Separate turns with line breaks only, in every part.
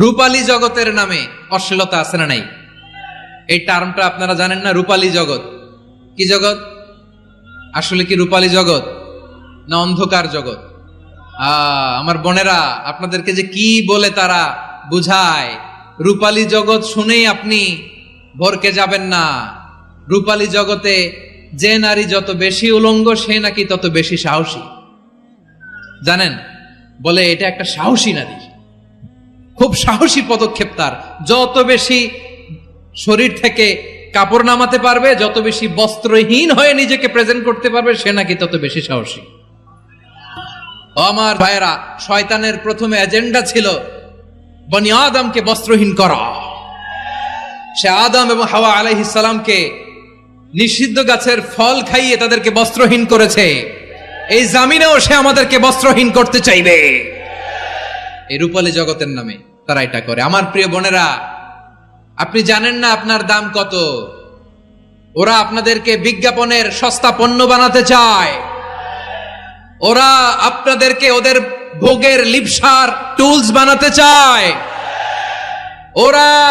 রূপালী জগতের নামে অশ্লীলতা আছে না নাই? এই টার্মটা আপনারা জানেন না? রূপালী জগৎ কি জগৎ? আসলে কি রূপালী জগৎ না অন্ধকার জগৎ? আমার বোনেরা, আপনাদেরকে যে কি বলে তারা বুঝায়, রূপালী জগৎ শুনেই আপনি ভরকে যাবেন না। রূপালী জগতে যে নারী যত বেশি উলঙ্গ সে নাকি তত বেশি সাহসী। জানেন, বলে এটা একটা সাহসী নারী, খুব সাহসী পদক্ষেপ তার। যত বেশি শরীর থেকে কাপড় নামাতে পারবে, যত বেশি বস্ত্রহীন হয়ে নিজেকে প্রেজেন্ট করতে পারবে, সে নাকি তত বেশি সাহসী। আমার ভাইয়েরা, শয়তানের প্রথমে এজেন্ডা ছিল বনি আদমকে বস্ত্রহীন করা। সে আদম এবং হাওয়া আলাইহিস সালামকে নিষিদ্ধ গাছের ফল খাইয়ে তাদেরকে বস্ত্রহীন করেছে। এই জামিনেও সে আমাদেরকে বস্ত্রহীন করতে চাইবে। এই রূপালী জগতের নামে তারা এটা করে। আমার প্রিয় বোনেরা, আপনি জানেন না আপনার দাম কত। ওরা আপনাদেরকে বিজ্ঞাপনের সস্তা পণ্য বানাতে চায়। ওরা আপনাদেরকে ওদের ভোগের লিপসার টুলস বানাতে চায়। ওরা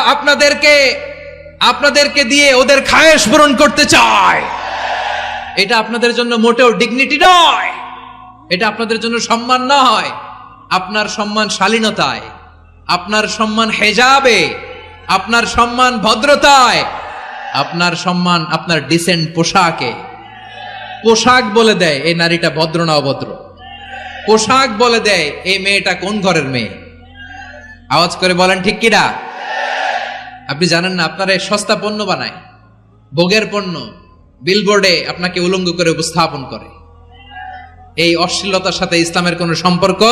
আপনাদেরকে দিয়ে ওদের খায়েশ পূরণ করতে চায়। এটা আপনাদের জন্য মোটেও ডিগনিটি নয়, এটা আপনাদের জন্য সম্মান নয়। আপনার সম্মান শালীনতায়, আপনার সম্মান হেজাবে, আপনার সম্মান ভদ্রতায়, আপনার সম্মান আপনার ডিসেন্ট পোশাকে। পোশাক বলে দেয় এই নারীটা ভদ্র না অভদ্র। পোশাক বলে দেয় এই মেয়েটা কোন ঘরের মেয়ে। আওয়াজ করে বলেন ঠিক কিনা? আপনি জানেন না, আপনার এই সস্তা পণ্য বানায়, ভোগের পণ্য, বিলবোর্ডে আপনাকে উলঙ্গ করে উপস্থাপন করে। এই অশ্লীলতার সাথে ইসলামের কোন সম্পর্ক।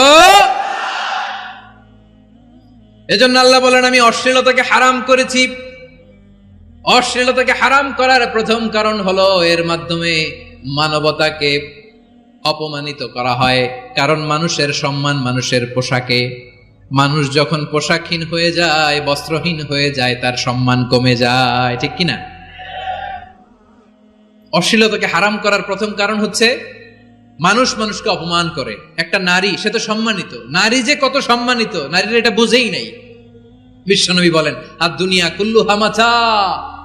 এজন্য আল্লাহ বলেন, আমি অশ্লীলতাকে হারাম করেছি। অশ্লীলতাকে হারাম করার প্রথম কারণ হলো এর মাধ্যমে মানবতাকে অপমানিত করা হয়। কারণ মানুষের সম্মান মানুষের পোশাকে। মানুষ যখন পোশাকহীন হয়ে যায়, বস্ত্রহীন হয়ে যায়, তার সম্মান কমে যায়। ঠিক কিনা? অশ্লীলতাকে হারাম করার প্রথম কারণ হচ্ছে মানুষ মানুষকে অপমান করে। একটা নারী, সে তো সম্মানিত। নারী যে কত সম্মানিত, নারীরা এটা বুঝেই নাই। বিশ্বনবী বলেন, আদ-দুনিয়া কুল্লুহা মাতা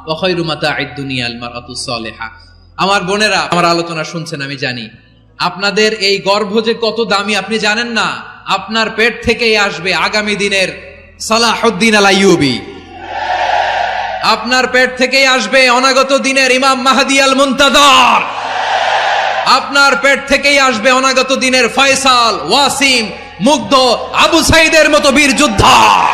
ওয়া খায়রু মাতা'আদ দুনিয়া আল মারআতুস সালিহা। আমার বোনেরা, আমার আলোচনা শুনছেন আমি জানি। আপনাদের এই গর্ভ যে কত দামি আপনি জানেন না। আপনার পেট থেকেই আসবে আগামী দিনের সালাহুদ্দিন আল আইয়ুবী। আপনার পেট থেকেই আসবে অনাগত দিনের ইমাম মাহদী আল মুনতাযর। আপনার পেট থেকেই আসবে অনাগত দিনের ফয়সাল, ওয়াসিম, মুগ্ধ, আবু সাইদের মতো বীর যোদ্ধা।